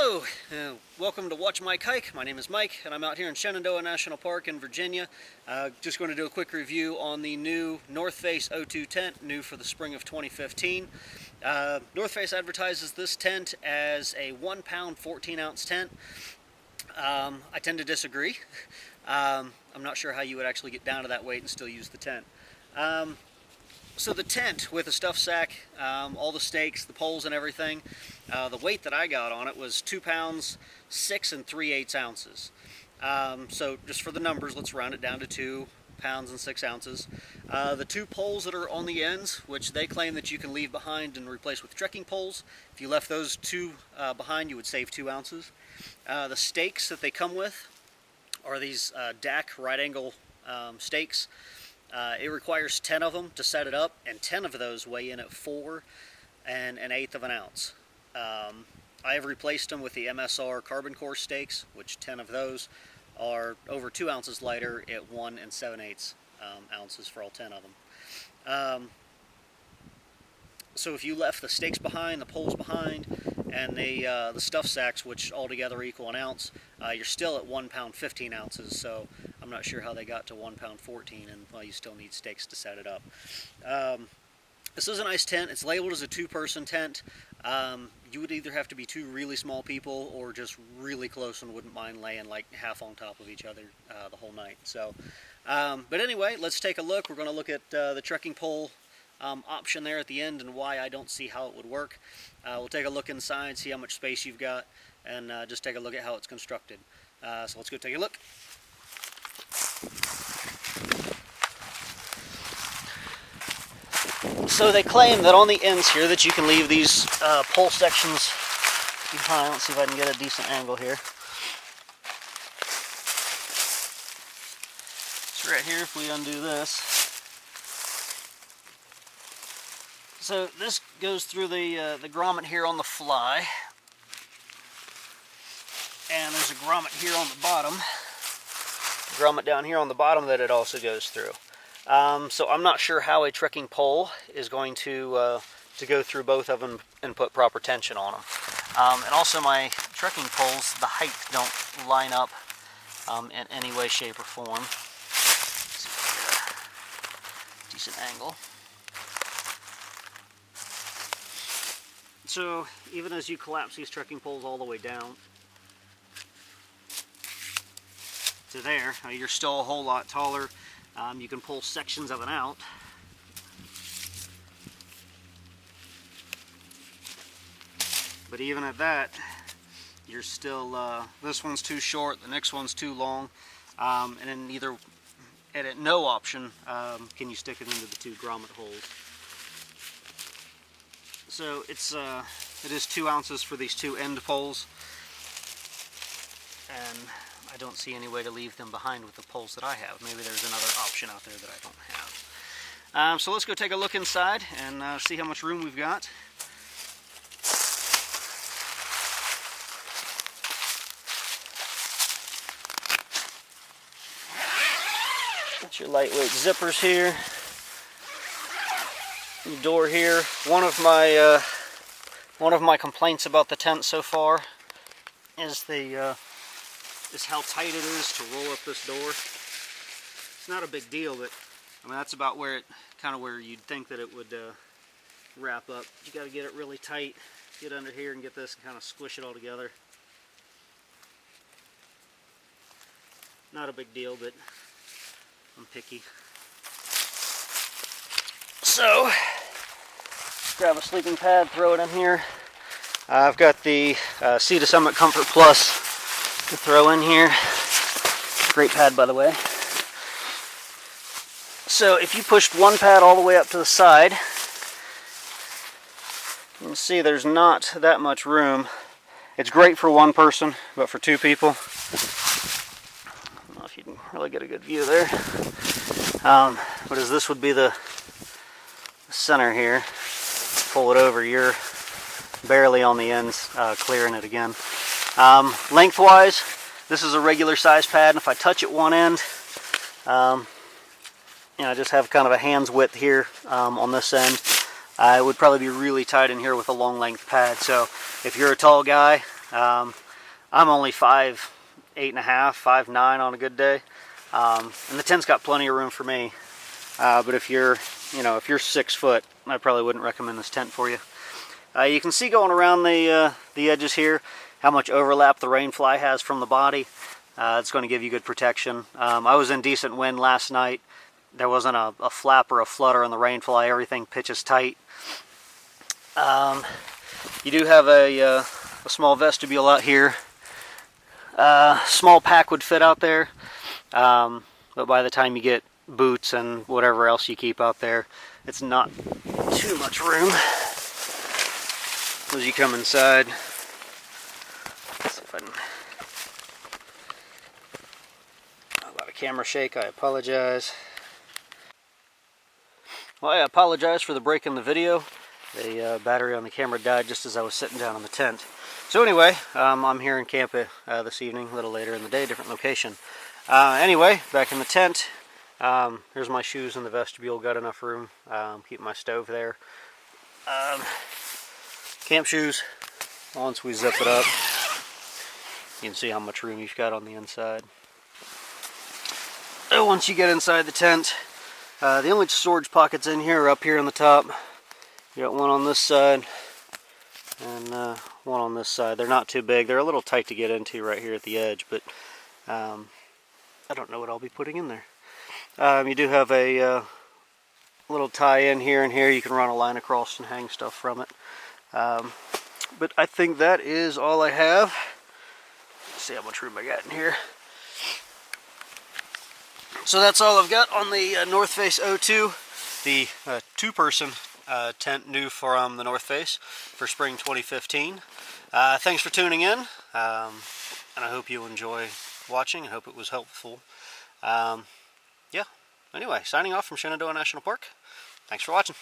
Hello, welcome to Watch Mike Hike. My name is Mike and I'm out here in Shenandoah National Park in Virginia. Just going to do a quick review on the new North Face O2 tent, new for the spring of 2015. North Face advertises this tent as a 1 pound 14 ounce tent. I tend to disagree. I'm not sure how you would actually get down to that weight and still use the tent. So the tent with the stuff sack, all the stakes, the poles and everything, the weight that I got on it was 2 pounds 6 3/8 ounces. So just for the numbers, let's round it down to 2 pounds and 6 ounces. The two poles that are on the ends, which they claim that you can leave behind and replace with trekking poles, if you left those two behind, you would save 2 ounces. The stakes that they come with are these DAC right angle stakes. It requires 10 of them to set it up, and 10 of those weigh in at 4 1/8 of an ounce. I have replaced them with the MSR carbon core stakes, which 10 of those are over 2 ounces lighter at 1 7/8 ounces for all 10 of them. So if you left the stakes behind, the poles behind, and the stuff sacks, which altogether equal an ounce, you're still at 1 pound 15 ounces. So I'm not sure how they got to 1 pound 14, and well, you still need stakes to set it up. This is a nice tent. It's labeled as a 2-person tent. You would either have to be 2 really small people or just really close and wouldn't mind laying like half on top of each other the whole night. So, but anyway, let's take a look. We're going to look at the trekking pole option there at the end and why I don't see how it would work. We'll take a look inside, see how much space you've got, and just take a look at how it's constructed. So let's go take a look. So they claim that on the ends here that you can leave these pole sections behind. Let's see if I can get a decent angle here. So right here, if we undo this, so this goes through the grommet here on the fly, and there's a grommet here on the bottom, grommet down here on the bottom that it also goes through. So I'm not sure how a trekking pole is going to go through both of them and put proper tension on them. And also my trekking poles, the height don't line up in any way, shape, or form. Let's see if I get a decent angle. So even as you collapse these trekking poles all the way down to there, you're still a whole lot taller. You can pull sections of it out. But even at that, you're still, this one's too short, the next one's too long, and then either, and at no option can you stick it into the 2 grommet holes. So it is 2 ounces for these 2 end poles, and I don't see any way to leave them behind with the poles that I have. Maybe there's another option out there that I don't have. So let's go take a look inside and see how much room we've got. Got your lightweight zippers here. The door here. One of my complaints about the tent so far is how tight it is to roll up this door. It's not a big deal, but I mean that's about where where you'd think that it would wrap up. You got to get it really tight, get under here and get this and kind of squish it all together. Not a big deal, but I'm picky. So grab a sleeping pad, throw it in here. I've got the Sea to Summit Comfort Plus to throw in here. Great pad, by the way. So if you pushed one pad all the way up to the side, you can see there's not that much room. It's great for 1 person, but for 2 people, I don't know if you can really get a good view there. But as this would be the center here, pull it over, you're barely on the ends, clearing it again. Lengthwise, this is a regular size pad, and if I touch at one end, I just have kind of a hand's width here on this end. It would probably be really tight in here with a long length pad. So if you're a tall guy, I'm only 5'8.5", 5'9" on a good day, and the tent's got plenty of room for me. But if you're 6 foot, I probably wouldn't recommend this tent for you. You can see going around the edges here how much overlap the rainfly has from the body. It's going to give you good protection. I was in decent wind last night. There wasn't a flap or a flutter on the rainfly. Everything pitches tight. You do have a small vestibule out here. Small pack would fit out there, but by the time you get boots and whatever else you keep out there, it's not too much room. As you come inside, let's see if I can. A lot of camera shake, I apologize. Well, I apologize for the break in the video. The battery on the camera died just as I was sitting down on the tent. So anyway, I'm here in camp this evening, a little later in the day, different location. Anyway, back in the tent. Here's my shoes in the vestibule, got enough room. Keep my stove there. Camp shoes, once we zip it up, you can see how much room you've got on the inside. So once you get inside the tent, the only storage pockets in here are up here on the top. You got one on this side and one on this side. They're not too big. They're a little tight to get into right here at the edge, but I don't know what I'll be putting in there. You do have a little tie-in here and here. You can run a line across and hang stuff from it. But I think that is all I have. Let's see how much room I got in here. So that's all I've got on the North Face O2, the two-person tent new from the North Face for spring 2015. Thanks for tuning in, and I hope you enjoy watching. I hope it was helpful. Yeah, anyway, signing off from Shenandoah National Park. Thanks for watching.